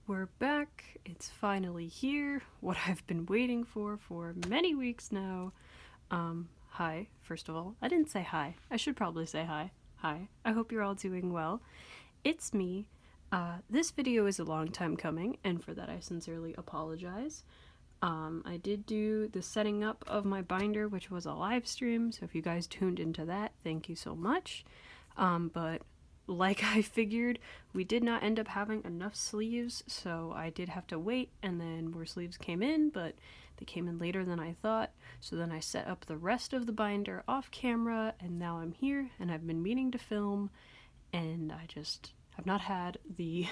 We're back. It's finally here. What I've been waiting for many weeks now. Hi, first of all. I didn't say hi. I should probably say hi. Hi. I hope you're all doing well. It's me. This video is a long time coming, and for that I sincerely apologize. I did do the setting up of my binder, which was a live stream, so if you guys tuned into that, thank you so much. But like I figured, we did not end up having enough sleeves, so I did have to wait, and then more sleeves came in, but they came in later than I thought, so then I set up the rest of the binder off camera, and now I'm here, and I've been meaning to film, and I just have not had the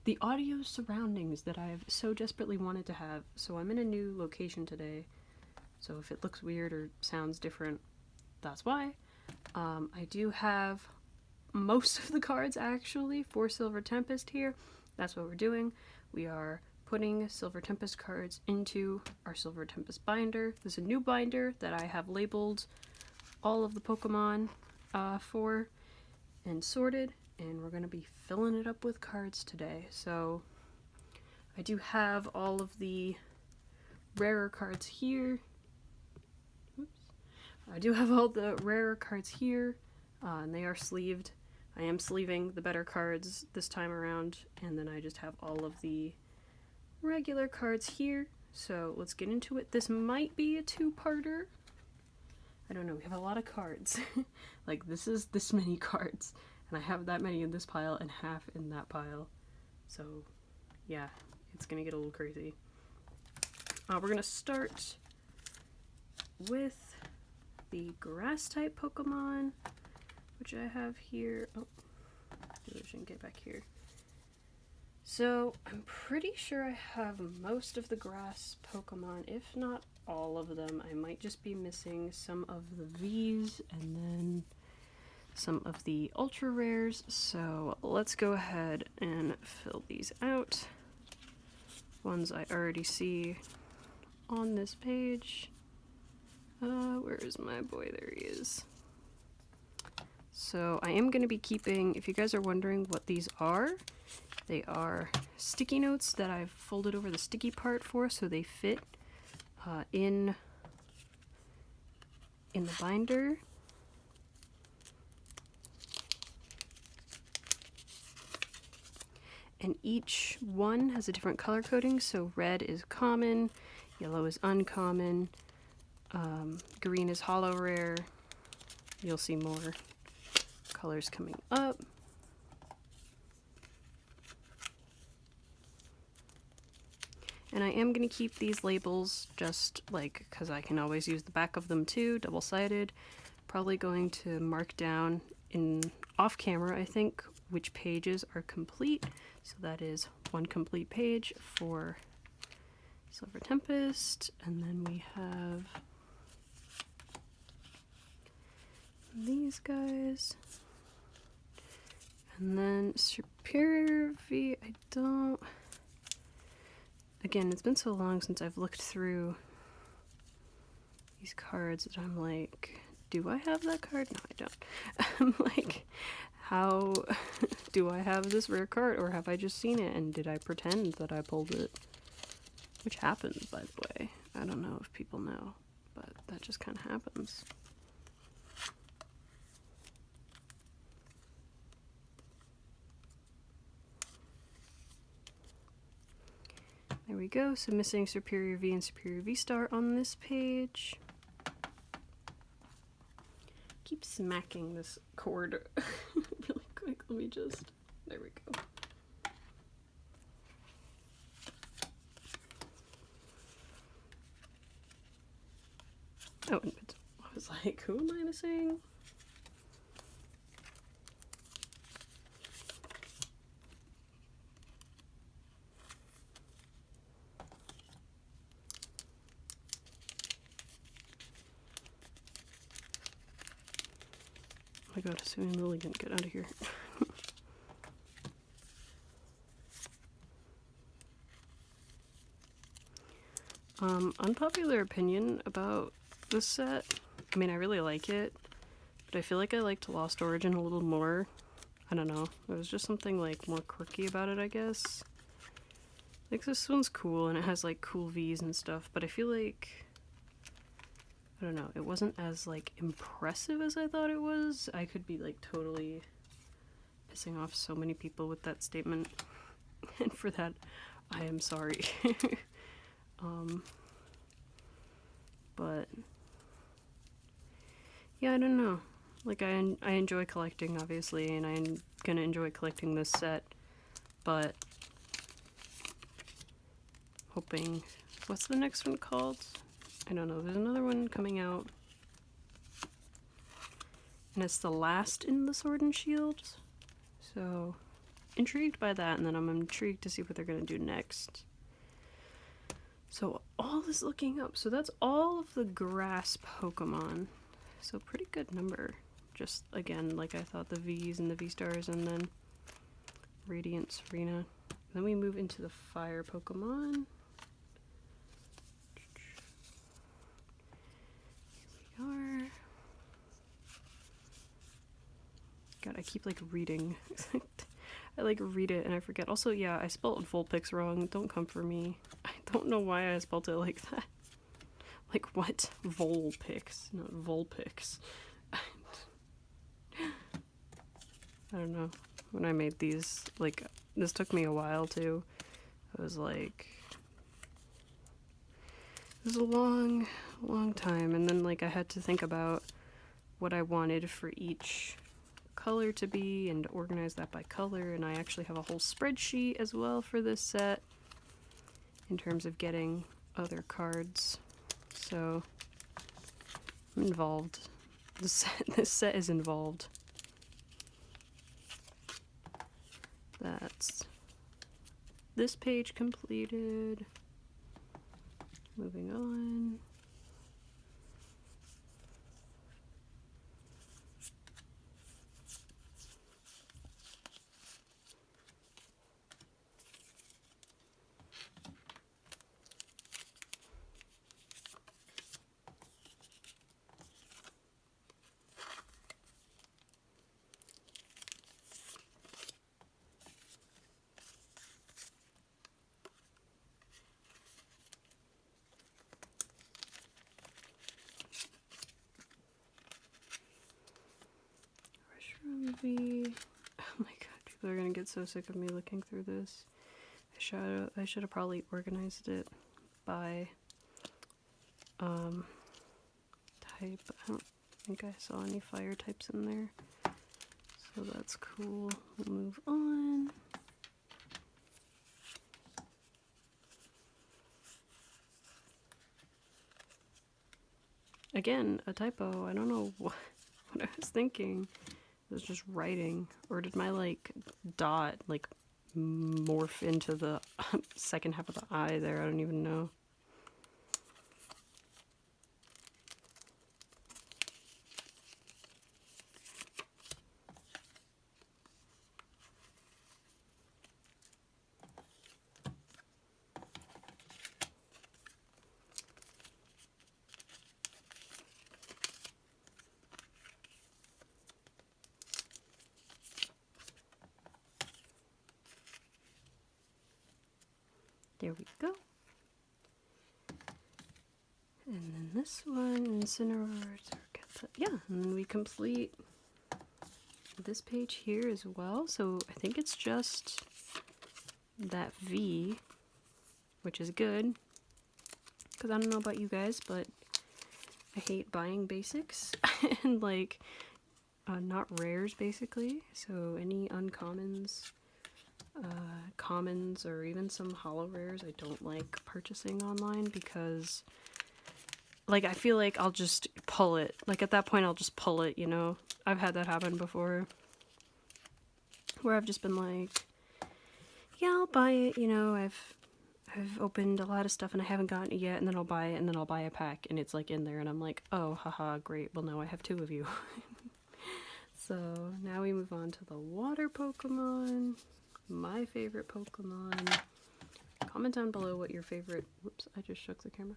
the audio surroundings that I've so desperately wanted to have. So I'm in a new location today, so if it looks weird or sounds different, that's why. I do have most of the cards actually for Silver Tempest here. That's what we're doing. We are putting Silver Tempest cards into our Silver Tempest binder. This is a new binder that I have labeled all of the Pokemon for and sorted, and we're going to be filling it up with cards today. So I do have all of the rarer cards here. Oops. I do have all the rarer cards here, and they are sleeved. I am sleeving the better cards this time around, and then I just have all of the regular cards here. So let's get into it. This might be a two-parter. I don't know, we have a lot of cards. Like, this is this many cards, and I have that many in this pile and half in that pile. So yeah, it's gonna get a little crazy. We're gonna start with the grass type Pokemon, which I have here. Oh, I shouldn't get back here. So I'm pretty sure I have most of the grass Pokemon, if not all of them. I might just be missing some of the V's and then some of the ultra rares. So let's go ahead and fill these out. Ones I already see on this page. Where is my boy? There he is. So I am going to be keeping, if you guys are wondering what these are, they are sticky notes that I've folded over the sticky part for so they fit in the binder. And each one has a different color coding, so red is common, yellow is uncommon, green is holo rare. You'll see more colors coming up. And I am going to keep these labels just like, because I can always use the back of them too, double-sided. Probably going to mark down in off camera, I think, which pages are complete. So that is one complete page for Silver Tempest, and then we have these guys. And then Superior V, I don't... Again, it's been so long since I've looked through these cards that I'm like, do I have that card? No, I don't. I'm like, how do I have this rare card, or have I just seen it and did I pretend that I pulled it? Which happens, by the way. I don't know if people know, but that just kind of happens. There we go, so missing Superior V and Superior V-Star on this page. Keep smacking this cord really quick, let me just, there we go. Oh, and I was like, who am I missing? Oh my god, assuming Lilligan, get out of here. Unpopular opinion about this set. I mean, I really like it, but I feel like I liked Lost Origin a little more. I don't know. There was just something like more quirky about it, I guess. Like, this one's cool, and it has, like, cool V's and stuff, but I feel like, I don't know, it wasn't as, like, impressive as I thought it was. I could be, like, totally pissing off so many people with that statement, and for that, I am sorry. But, yeah, I don't know. Like, I enjoy collecting, obviously, and I'm gonna enjoy collecting this set, but hoping... What's the next one called? I don't know. There's another one coming out, and it's the last in the Sword and Shield, so intrigued by that, and then I'm intrigued to see what they're gonna do next. So all is looking up. So that's all of the grass Pokemon. So pretty good number. Just, again, like I thought, the V's and the V-Stars, and then Radiant Serena. Then we move into the fire Pokemon. Here we are. God, I keep, like, reading. I, like, read it and I forget. Also, yeah, I spelled Vulpix wrong. Don't come for me. I don't know why I spelled it like that. Like, what? Vulpix, not Vulpix. I don't know. When I made these, like, this took me a while, too. I was like... It was a long, long time. And then, like, I had to think about what I wanted for each color to be and organize that by color. And I actually have a whole spreadsheet as well for this set in terms of getting other cards. So, I'm involved. This set is involved. That's this page completed. Moving on. Movie. Oh my god, people are gonna get so sick of me looking through this. I should have probably organized it by type. I don't think I saw any fire types in there. So that's cool. We'll move on. Again, a typo. I don't know what I was thinking. It was just writing. Or did my, like, dot, like, morph into the second half of the I there? I don't even know. There we go. And then this one, Incineroar, yeah, and then we complete this page here as well. So I think it's just that V, which is good. Because I don't know about you guys, but I hate buying basics and, like, not rares, basically. So any uncommons, commons, or even some hollow rares I don't like purchasing online because, like, I feel like I'll just pull it. Like, at that point I'll just pull it, you know? I've had that happen before where I've just been like, yeah, I'll buy it, you know, I've opened a lot of stuff and I haven't gotten it yet, and then I'll buy it, and then I'll buy a pack and it's, like, in there, and I'm like, oh, haha, great, well, now I have 2 of you. So now we move on to the water Pokemon. My favorite Pokemon. Comment down below what your favorite... Whoops, I just shook the camera.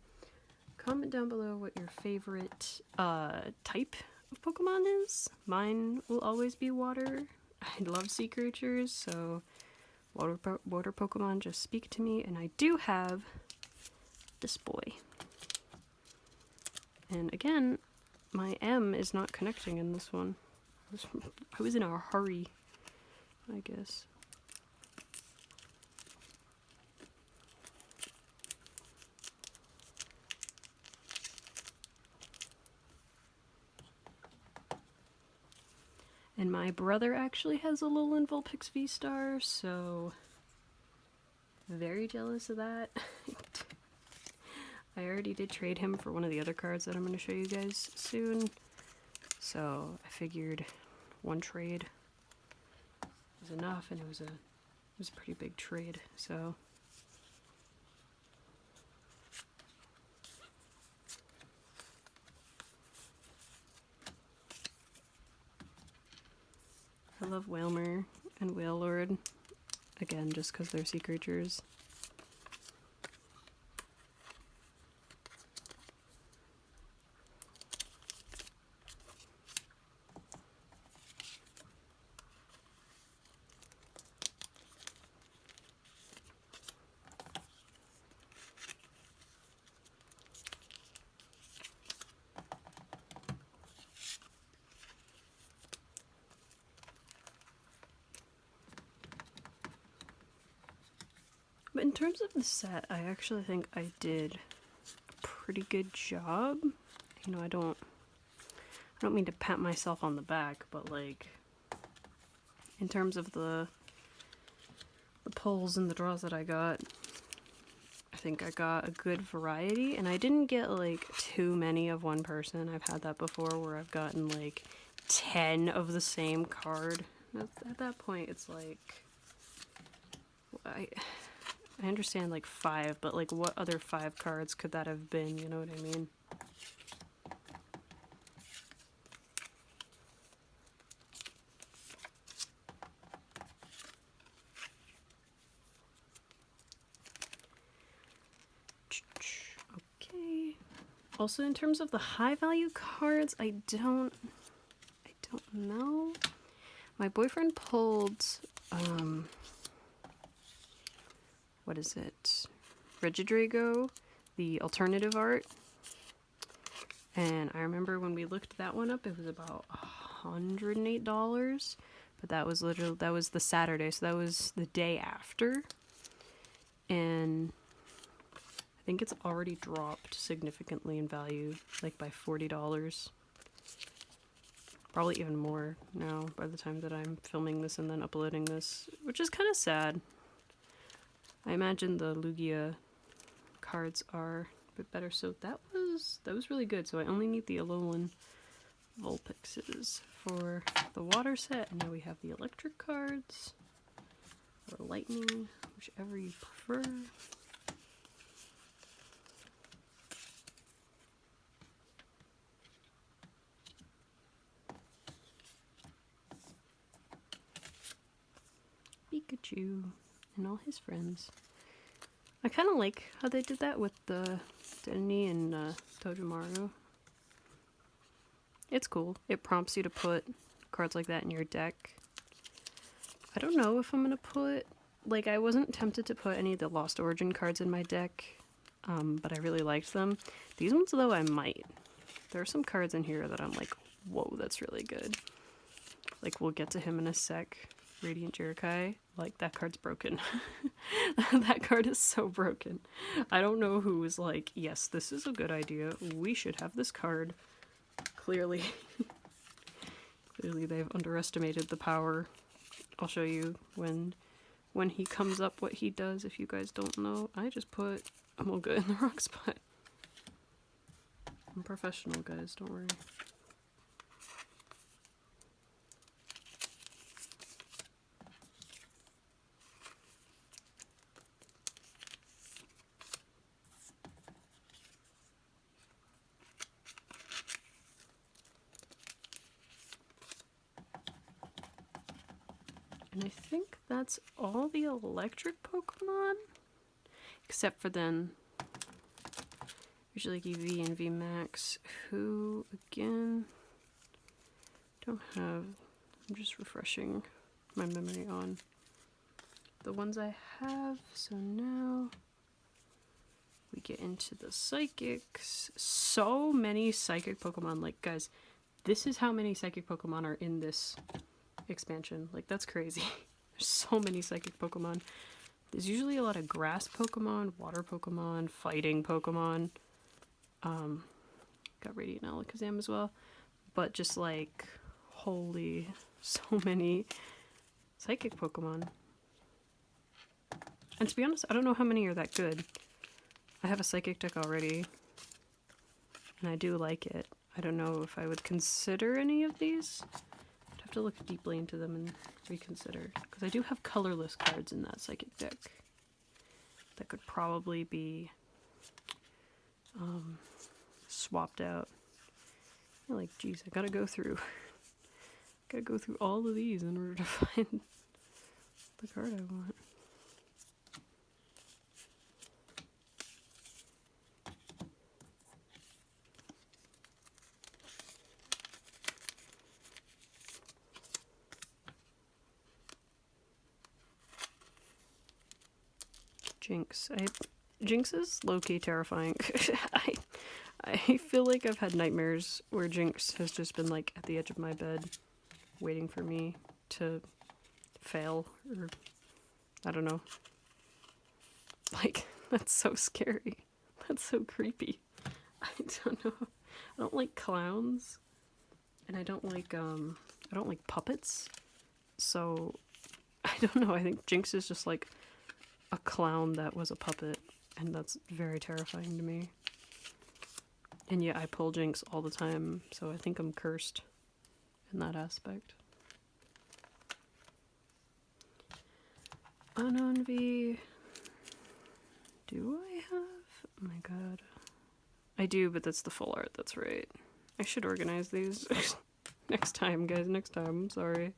Comment down below what your favorite type of Pokemon is. Mine will always be water. I love sea creatures, so water Pokemon just speak to me, and I do have this boy. And again, my M is not connecting in this one. I was in a hurry, I guess. And my brother actually has a Alolan Vulpix V-Star, so very jealous of that. I already did trade him for one of the other cards that I'm going to show you guys soon. So I figured one trade was enough, and it was a pretty big trade. So I love Whalmer and Whalelord, again, just because they're sea creatures. But in terms of the set, I actually think I did a pretty good job. You know, I don't mean to pat myself on the back, but like in terms of the pulls and the draws that I got, I think I got a good variety, and I didn't get like too many of one person. I've had that before where I've gotten like 10 of the same card. At that point, it's like I understand like 5, but like what other 5 cards could that have been? You know what I mean? Okay. Also, in terms of the high value cards, I don't know. My boyfriend pulled what is it? Regidrago, the alternative art. And I remember when we looked that one up, it was about $108. But that was the Saturday, so that was the day after. And I think it's already dropped significantly in value, like by $40. Probably even more now by the time that I'm filming this and then uploading this, which is kind of sad. I imagine the Lugia cards are a bit better, so that was really good. So I only need the Alolan Vulpixes for the water set, and now we have the electric cards, or lightning, whichever you prefer. Pikachu and all his friends. I kind of like how they did that with the Denny and Tojimaru. It's cool. It prompts you to put cards like that in your deck. I don't know if I'm going to put... Like, I wasn't tempted to put any of the Lost Origin cards in my deck, but I really liked them. These ones, though, I might. There are some cards in here that I'm like, whoa, that's really good. Like, we'll get to him in a sec. Radiant Jerikai, like, that card's broken. That card is so broken. I don't know who was like, yes, this is a good idea. We should have this card. Clearly. Clearly they've underestimated the power. I'll show you when he comes up what he does if you guys don't know. I just put Amolga in the wrong spot. I'm professional, guys, don't worry. And I think that's all the electric Pokemon. Except for then, usually like EV and VMAX, who, again, don't have, I'm just refreshing my memory on. the ones I have. So now we get into the psychics. So many psychic Pokemon. Like, guys, this is how many psychic Pokemon are in this expansion. Like, that's crazy. There's so many psychic Pokemon. There's usually a lot of grass Pokemon, water Pokemon, fighting Pokemon. Got Radiant Alakazam as well. But just like, holy, so many psychic Pokemon. And to be honest, I don't know how many are that good. I have a psychic deck already, and I do like it. I don't know if I would consider any of these. I'd have to look deeply into them and reconsider. Because I do have colorless cards in that psychic deck that could probably be swapped out. You're like, geez, I gotta go through all of these in order to find the card I want. Jinx is low-key terrifying. I feel like I've had nightmares where Jinx has just been like at the edge of my bed waiting for me to fail, or I don't know. Like, that's so scary. That's so creepy. I don't know. I don't like clowns, and I don't like puppets. So I don't know. I think Jinx is just like a clown that was a puppet, and that's very terrifying to me. And yeah, I pull Jinx all the time, so I think I'm cursed in that aspect. Unknown V. Do I have? Oh my god. I do, but that's the full art, that's right. I should organize these. Next time, guys, next time. I'm sorry.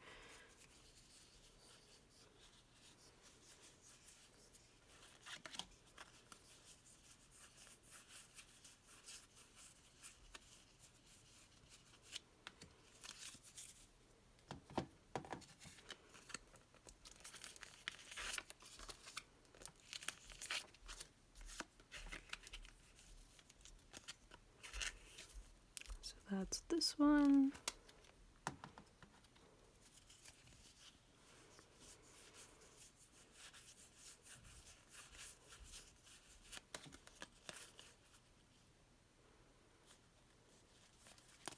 That's this one.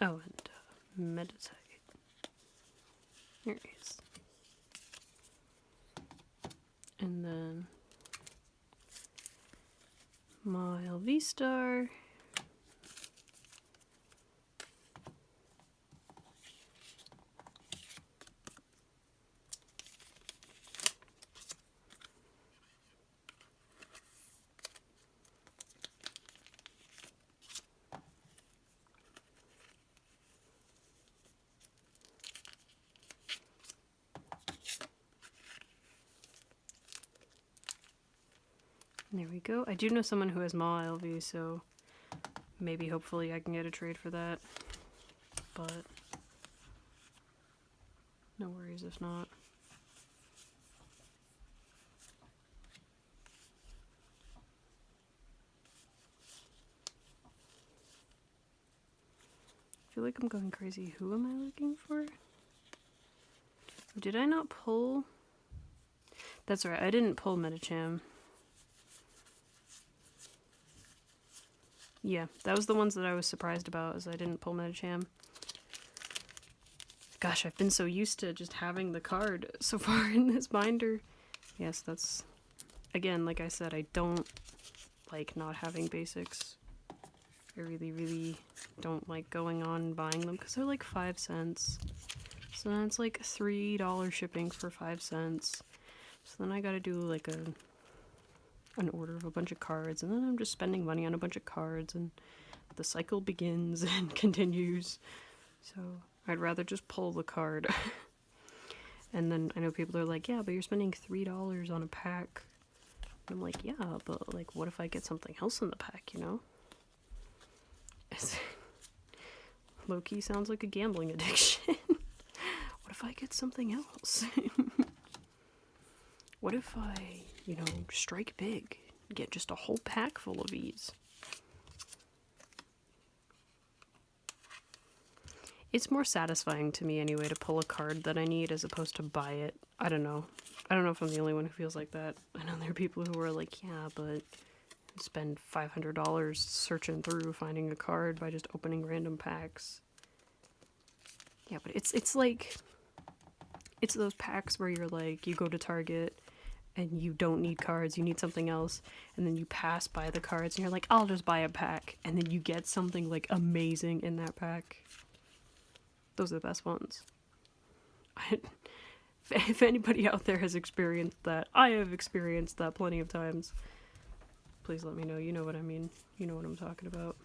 Oh, and meditate. Here it is. And then my LV star. There we go. I do know someone who has Maw LV, so maybe hopefully I can get a trade for that. But no worries if not. I feel like I'm going crazy. Who am I looking for? Did I not pull? That's right, I didn't pull Medicham. Yeah, that was the ones that I was surprised about, as I didn't pull Medicham. Gosh, I've been so used to just having the card so far in this binder. Yes, that's... Again, like I said, I don't like not having basics. I really, really don't like going on and buying them, because they're like 5 cents. So then it's like $3 shipping for 5 cents. So then I gotta do like an order of a bunch of cards, and then I'm just spending money on a bunch of cards, and the cycle begins and continues. So I'd rather just pull the card. And then I know people are like, yeah, but you're spending $3 on a pack. And I'm like, yeah, but like, what if I get something else in the pack, you know? Low-key sounds like a gambling addiction. What if I get something else? What if I, strike big, get just a whole pack full of these? It's more satisfying to me anyway to pull a card that I need as opposed to buy it. I don't know. I don't know if I'm the only one who feels like that. I know there are people who are like, yeah, but spend $500 searching through finding a card by just opening random packs. Yeah, but it's like, it's those packs where you're like, you go to Target and you don't need cards, you need something else, and then you pass by the cards and you're like, I'll just buy a pack, and then you get something like amazing in that pack. Those are the best ones. If anybody out there has experienced that, I have experienced that plenty of times. Please let me know. You know what I mean. You know what I'm talking about.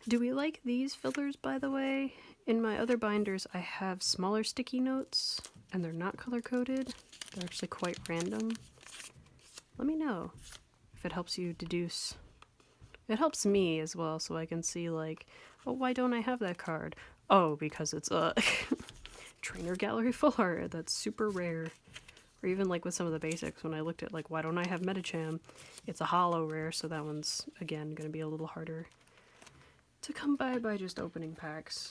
Do we like these fillers, by the way? In my other binders, I have smaller sticky notes, and they're not color-coded. They're actually quite random. Let me know if it helps you deduce. It helps me as well, so I can see, like, oh, why don't I have that card? Oh, because it's a trainer gallery full art. That's super rare. Or even, like, with some of the basics, when I looked at, like, why don't I have Medicham? It's a holo rare, so that one's, again, going to be a little harder to come by just opening packs.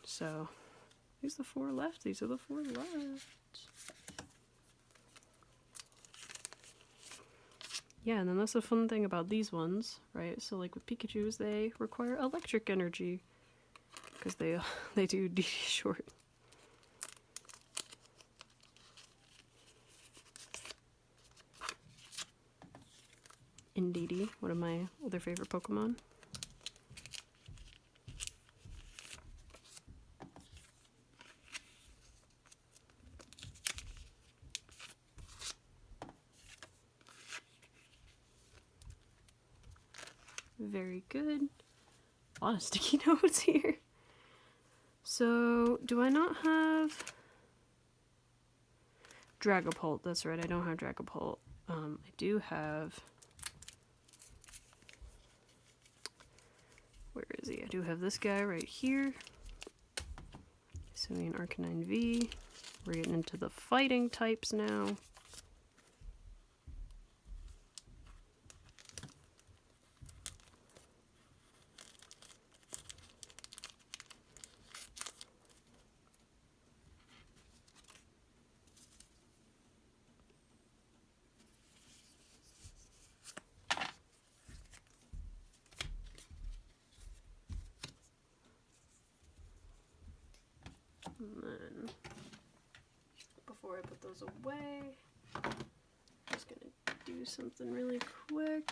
So, these are the 4 left. These are the 4 left. Yeah, and then that's the fun thing about these ones, right? So, like with Pikachu's, they require electric energy because they do DD short. Indeedee, one of my other favorite Pokemon. Very good. A lot of sticky notes here. So, do I not have Dragapult? That's right, I don't have Dragapult. I do have... Where is he? I do have this guy right here. Simian Arcanine V. We're getting into the fighting types now. And then, before I put those away, I'm just gonna do something really quick.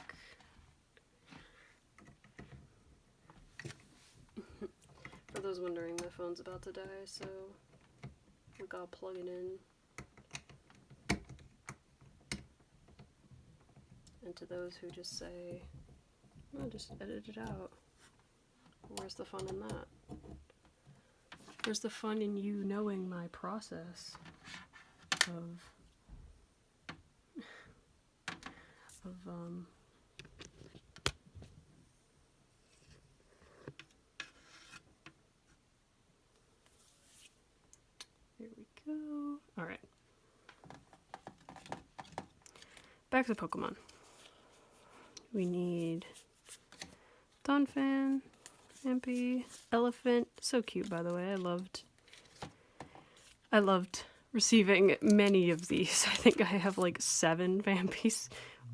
For those wondering, my phone's about to die, so I'll plug it in. And to those who just say, oh, just edit it out. Where's the fun in that? Where's the fun in you knowing my process of There we go. Alright. Back to Pokemon. We need Donphan, Ampy, Elephant. So cute, by the way. I loved receiving many of these. I think I have like 7 Vampies.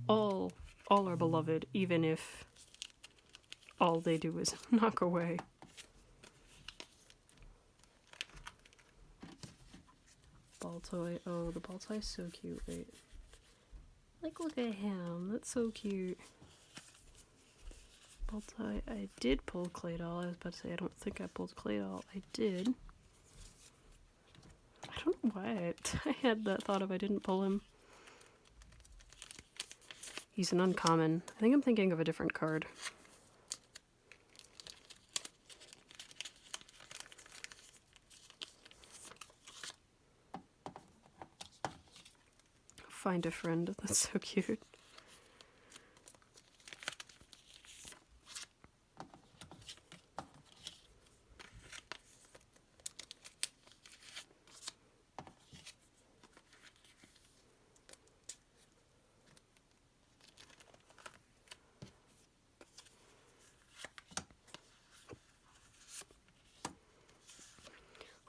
All are beloved, even if all they do is knock away. Baltoy. Oh, the Baltoy is so cute. Wait. Like, look at him. That's so cute. Baltoy. I did pull Claydol. I was about to say, I don't think I pulled Claydol. I did. I don't know why I had that thought if I didn't pull him. He's an uncommon. I think I'm thinking of a different card. find a friend. That's so cute.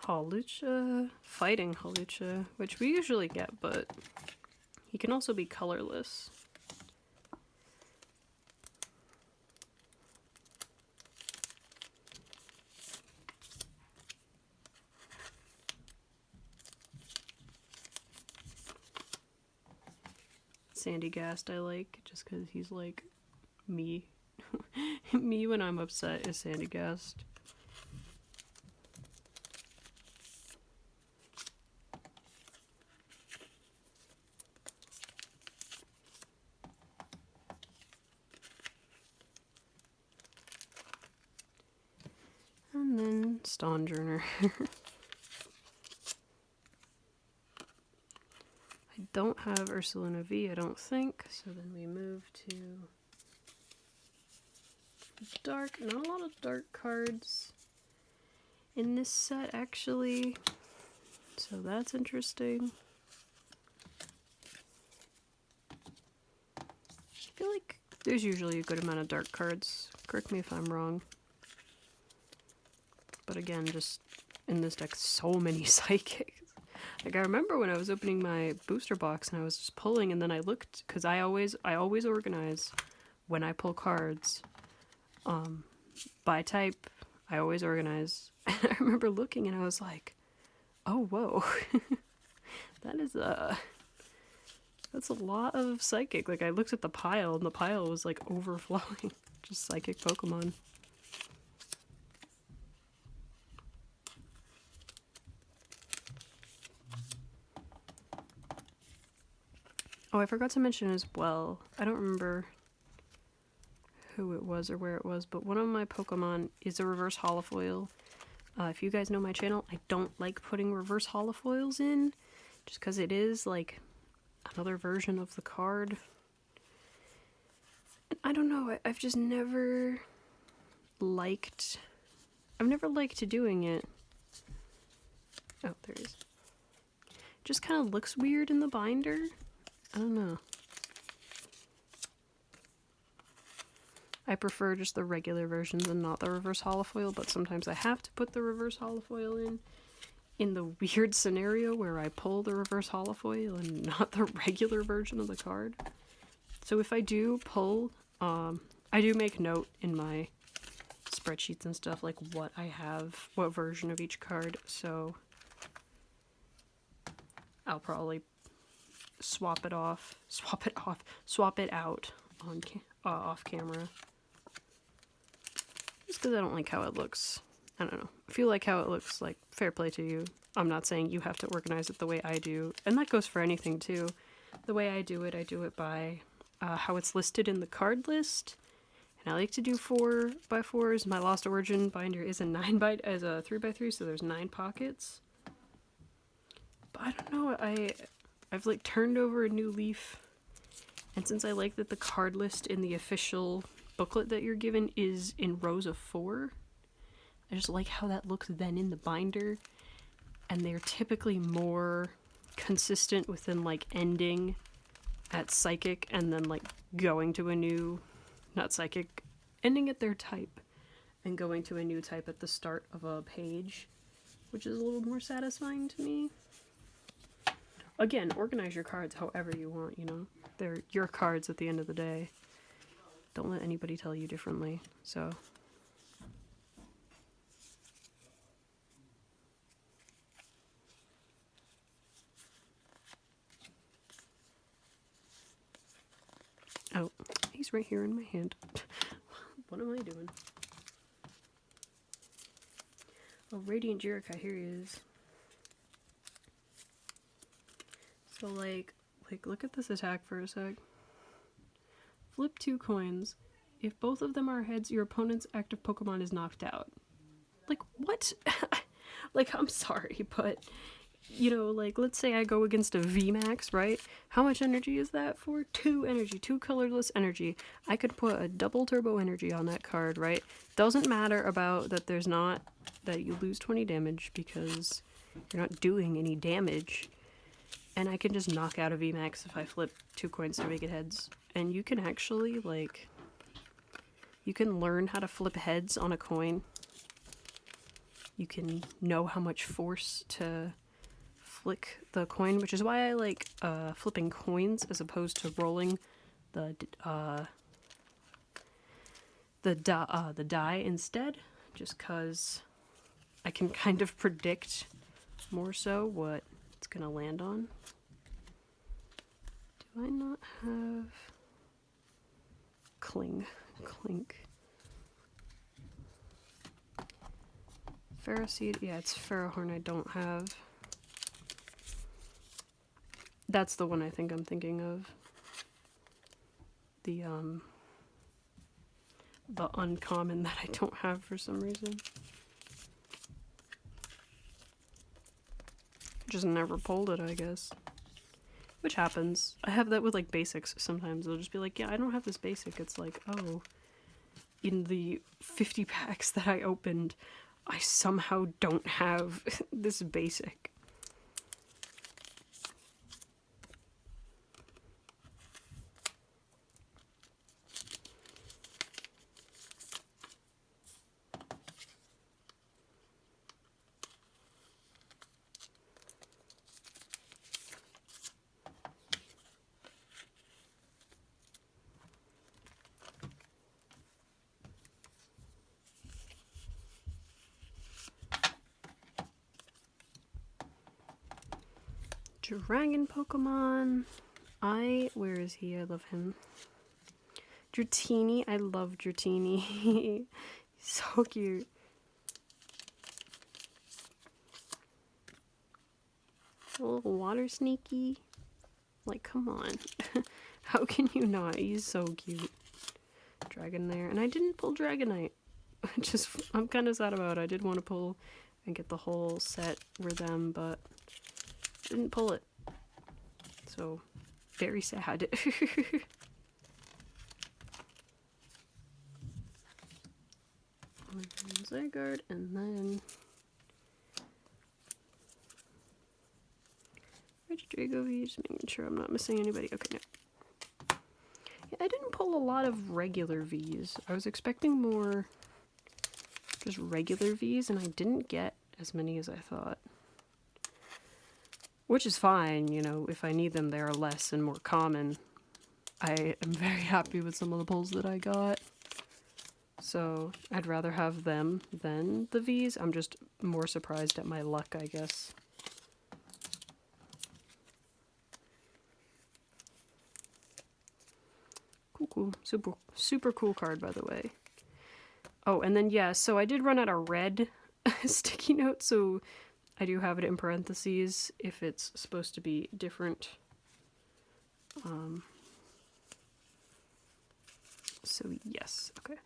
Halucha, fighting Halucha, which we usually get, but he can also be colorless. Sandy Gast I like, just because he's like me. Me when I'm upset is Sandy Gast. And then Stonjourner. I don't have Ursulina V, I don't think, so then we move to dark. Not a lot of dark cards in this set, actually, so that's interesting. I feel like there's usually a good amount of dark cards. Correct me if I'm wrong. But again, just in this deck, so many psychics. Like, I remember when I was opening my booster box and I was just pulling, and then I looked, because I always organize when I pull cards. By type, I always organize. And I remember looking and I was like, oh, whoa. That's a lot of psychic. Like, I looked at the pile and the pile was like overflowing. Just psychic Pokemon. Oh, I forgot to mention as well, I don't remember who it was or where it was, but one of my Pokemon is a reverse holofoil. If you guys know my channel, I don't like putting reverse holofoils in, just because it is like another version of the card. I don't know, I've just never liked, doing it. Oh, there it is. It just kind of looks weird in the binder. I don't know. I prefer just the regular versions and not the reverse holofoil, but sometimes I have to put the reverse holofoil in the weird scenario where I pull the reverse holofoil and not the regular version of the card. So if I do pull, I do make note in my spreadsheets and stuff, like what I have, what version of each card, so I'll probably swap it out on off camera. Just because I don't like how it looks. I don't know. If you like how it looks, like, fair play to you. I'm not saying you have to organize it the way I do. And that goes for anything, too. The way I do it by how it's listed in the card list. And I like to do 4x4s. My Lost Origin binder is a 3x3, so there's 9 pockets. But I don't know, I've like turned over a new leaf. And since I like that the card list in the official booklet that you're given is in rows of 4, I just like how that looks then in the binder, and they're typically more consistent within like ending at psychic and then like going to a new, not psychic, ending at their type and going to a new type at the start of a page, which is a little more satisfying to me. Again, organize your cards however you want, you know? They're your cards at the end of the day. Don't let anybody tell you differently, so. Oh, he's right here in my hand. What am I doing? Oh, Radiant Jericho, here he is. So, like, look at this attack for a sec. Flip 2 coins. If both of them are heads, your opponent's active Pokemon is knocked out. Like, what? Like, I'm sorry, but you know, like, let's say I go against a VMAX, right? How much energy is that for? 2 energy, 2 colorless energy. I could put a double turbo energy on that card, right? Doesn't matter about that there's not, that you lose 20 damage because you're not doing any damage. And I can just knock out a VMAX if I flip 2 coins to make it heads. And you can actually, like, you can learn how to flip heads on a coin. You can know how much force to flick the coin, which is why I like flipping coins as opposed to rolling the die instead, just because I can kind of predict more so what it's gonna land on. Do I not have clink? Ferroseed, yeah, it's Ferrohorn I don't have. That's the one I think I'm thinking of. The uncommon that I don't have for some reason. Just never pulled it, I guess. Which happens. I have that with like basics sometimes. It'll just be like, yeah, I don't have this basic. It's like, oh, in the 50 packs that I opened, I somehow don't have this basic. Dragon Pokemon. Where is he? I love him. Dratini. I love Dratini. He's so cute. A little water sneaky. Like, come on. How can you not? He's so cute. Dragonair. And I didn't pull Dragonite. I'm kind of sad about it. I did want to pull and get the whole set for them, but didn't pull it. So, very sad. Zygarde, and then Regidrago V, just making sure I'm not missing anybody. Okay, no. Yeah, I didn't pull a lot of regular Vs. I was expecting more just regular Vs, and I didn't get as many as I thought. Which is fine, you know, if I need them, they are less and more common. I am very happy with some of the pulls that I got. So, I'd rather have them than the Vs. I'm just more surprised at my luck, I guess. Cool. Super cool card, by the way. Oh, and then, yeah, so I did run out of red sticky note, so I do have it in parentheses if it's supposed to be different. So, yes, okay.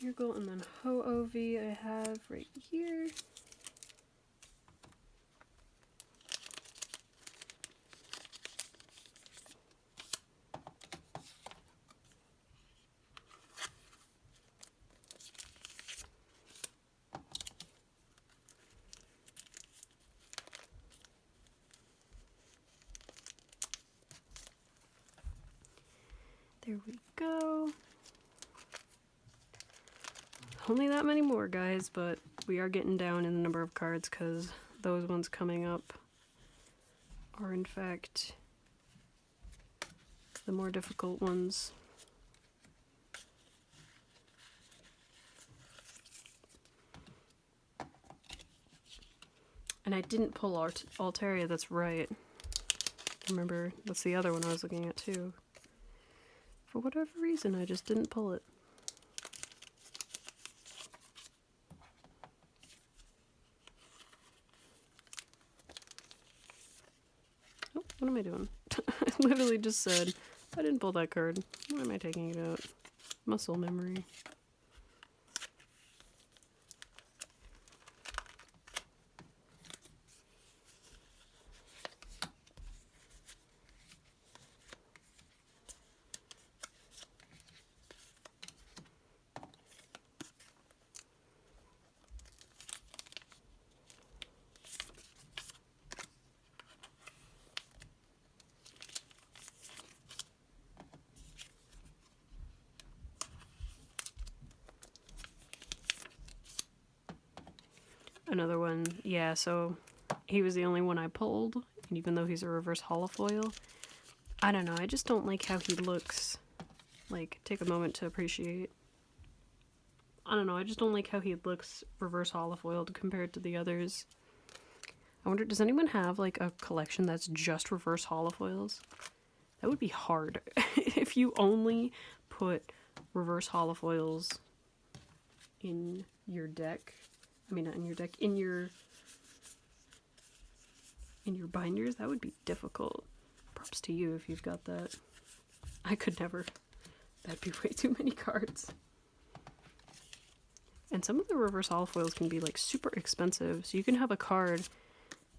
Miracle, and then Ho-Oh-V I have right here. There we go. Only that many more, guys, but we are getting down in the number of cards because those ones coming up are, in fact, the more difficult ones. And I didn't pull Altaria, that's right. Remember, that's the other one I was looking at, too. For whatever reason, I just didn't pull it. I doing? I literally just said, I didn't pull that card. Why am I taking it out? Muscle memory. Another one, yeah, so he was the only one I pulled, and even though he's a reverse holofoil, I don't know, I just don't like how he looks. Like, take a moment to appreciate. I don't know, I just don't like how he looks reverse holofoiled compared to the others. I wonder, does anyone have, like, a collection that's just reverse holofoils? That would be hard. If you only put reverse holofoils in your deck. I mean, not in your deck, in your binders, that would be difficult. Props to you if you've got that. I could never. That'd be way too many cards. And some of the reverse holofoils can be like super expensive. So you can have a card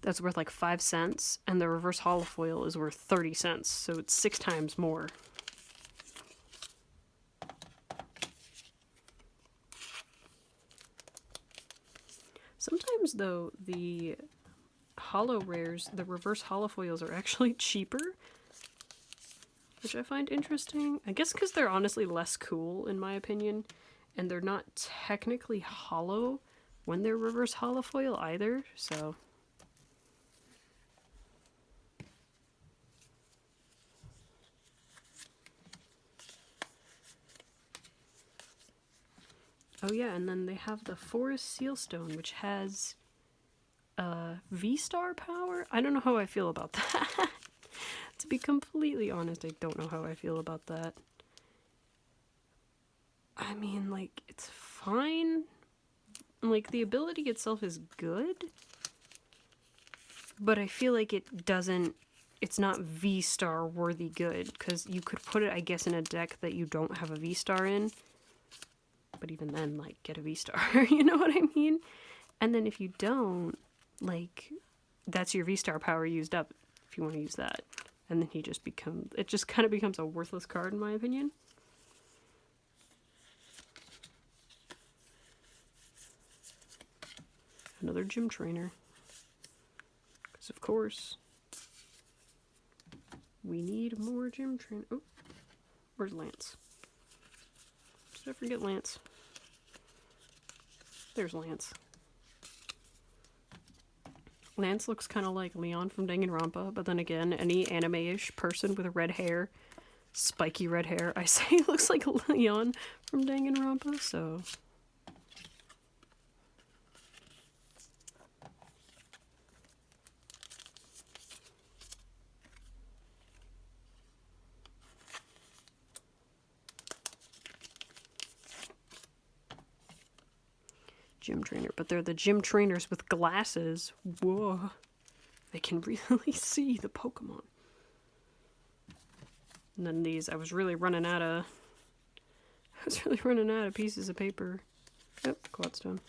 that's worth like 5 cents and the reverse holofoil is worth 30 cents. So it's 6 times more. Sometimes, though, the holo rares, the reverse holofoils, are actually cheaper, which I find interesting. I guess because they're honestly less cool, in my opinion, and they're not technically holo when they're reverse holofoil either, so... Oh yeah, and then they have the Forest Sealstone, which has V-Star power? I don't know how I feel about that. To be completely honest, I don't know how I feel about that. I mean, like, it's fine. Like, the ability itself is good. But I feel like it doesn't... It's not V-Star worthy good, because you could put it, I guess, in a deck that you don't have a V-Star in. But even then, like, get a V-Star, you know what I mean? And then if you don't, like, that's your V-Star power used up, if you want to use that. And then it just kind of becomes a worthless card, in my opinion. Another gym trainer. Because, of course, we need more gym trainer. Oh, where's Lance? Did I forget Lance? There's Lance. Lance looks kind of like Leon from Danganronpa, but then again, any anime-ish person with red hair, spiky red hair, I say looks like Leon from Danganronpa, so... Gym trainer, but they're the gym trainers with glasses. Whoa. They can really see the Pokemon. And then these, I was really running out of pieces of paper. Yep, Quadstone.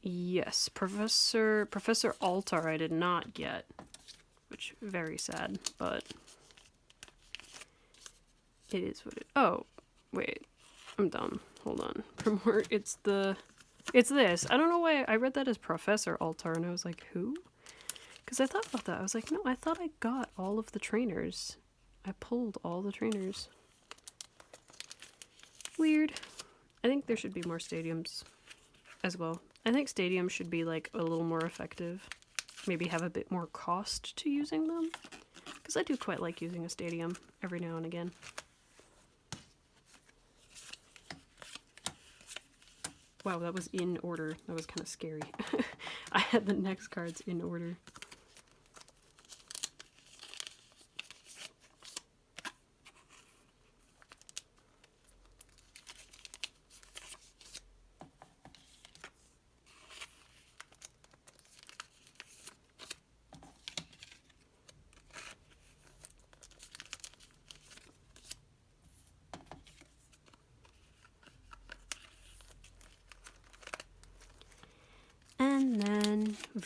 Yes, Professor Altar I did not get, which very sad, but it is what it... Oh, wait. I'm dumb. Hold on. It's this. I don't know why I read that as Professor Altar, and I was like, who? Because I thought about that. I was like, no, I thought I got all of the trainers. I pulled all the trainers. Weird. I think there should be more stadiums as well. I think stadiums should be, like, a little more effective. Maybe have a bit more cost to using them. Because I do quite like using a stadium every now and again. Wow, that was in order. That was kind of scary. I had the next cards in order.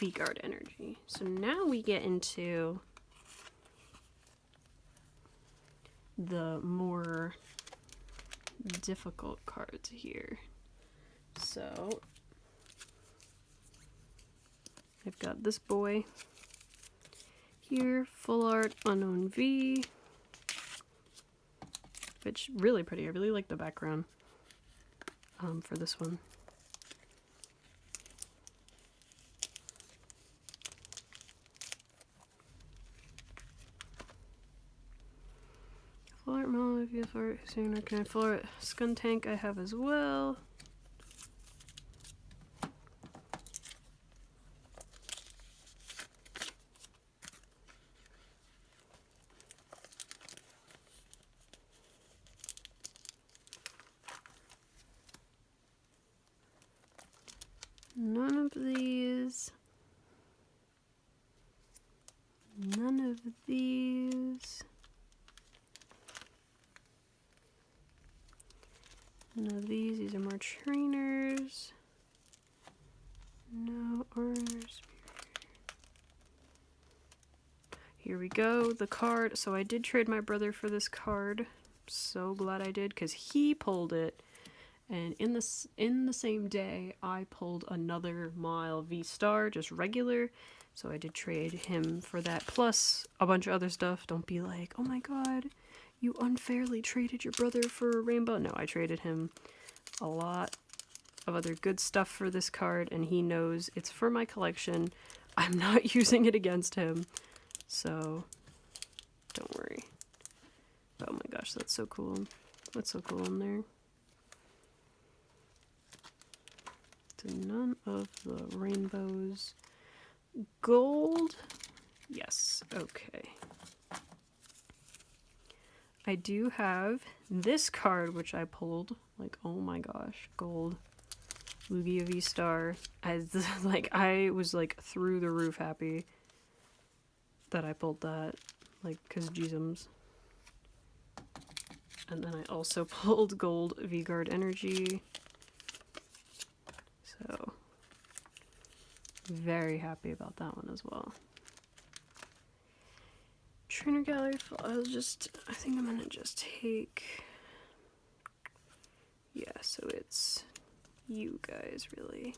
V-Guard energy. So now we get into the more difficult cards here. So I've got this boy here, full art, unknown V, which really pretty. I really like the background for this one. Full art, Melon, full art, sooner can I full art, Skuntank I have as well. None of these. None of these. None of these. These are more trainers. No orange. Here we go. The card. So I did trade my brother for this card. So glad I did because he pulled it. And in the same day, I pulled another Mile V-Star, just regular. So I did trade him for that, plus a bunch of other stuff. Don't be like, oh my god, you unfairly traded your brother for a rainbow. No, I traded him a lot of other good stuff for this card, and he knows it's for my collection. I'm not using it against him, so don't worry. Oh my gosh, that's so cool. That's so cool in there. So none of the rainbows. Gold? Yes, okay. I do have this card, which I pulled. Like, oh my gosh, gold. Lugia V-Star. I was like through the roof happy that I pulled that. Like, cause Jeezums. And then I also pulled gold V-Guard energy. So, very happy about that one as well. Trainer Gallery, I think I'm gonna just take, yeah, so it's you guys, really.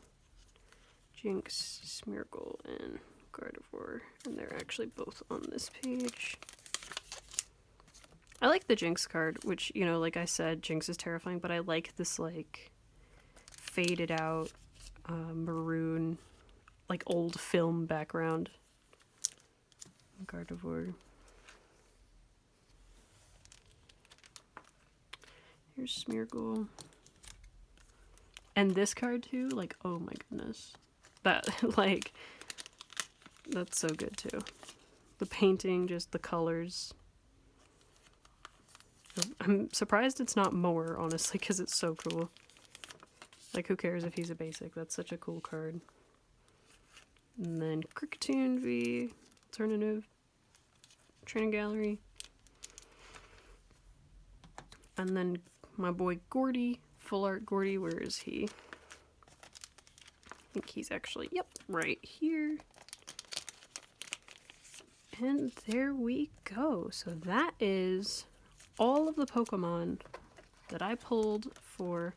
Jinx, Smeargle, and Gardevoir, and they're actually both on this page. I like the Jinx card, which, you know, like I said, Jinx is terrifying, but I like this, like, faded out, maroon, like, old film background. Gardevoir. Here's Smeargle. And this card too, like, oh my goodness. That, like, that's so good too. The painting, just the colors. I'm surprised it's not more, honestly, because it's so cool. Like, who cares if he's a basic? That's such a cool card. And then Cricketune V, alternative, Training Gallery. And then my boy Gordy, full art Gordy, where is he? I think he's actually, yep, right here. And there we go. So that is all of the Pokemon that I pulled for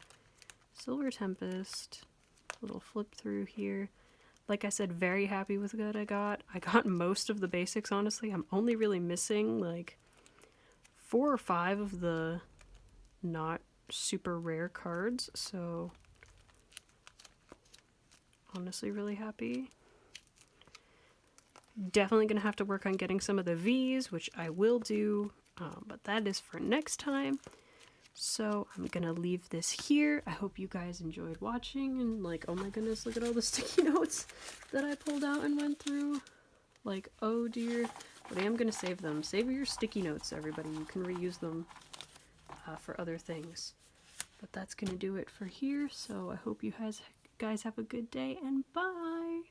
Silver Tempest. Little flip through here. Like I said, very happy with what I got. I got most of the basics, honestly. I'm only really missing like 4 or 5 of the not super rare cards, so honestly really happy. Definitely gonna have to work on getting some of the V's, which I will do, but that is for next time. So I'm gonna leave this here. I hope you guys enjoyed watching, and like, oh my goodness, look at all the sticky notes that I pulled out and went through. Like, oh dear. But I am gonna save them. Save your sticky notes, everybody. You can reuse them for other things. But that's gonna do it for here. So I hope you guys have a good day, and bye!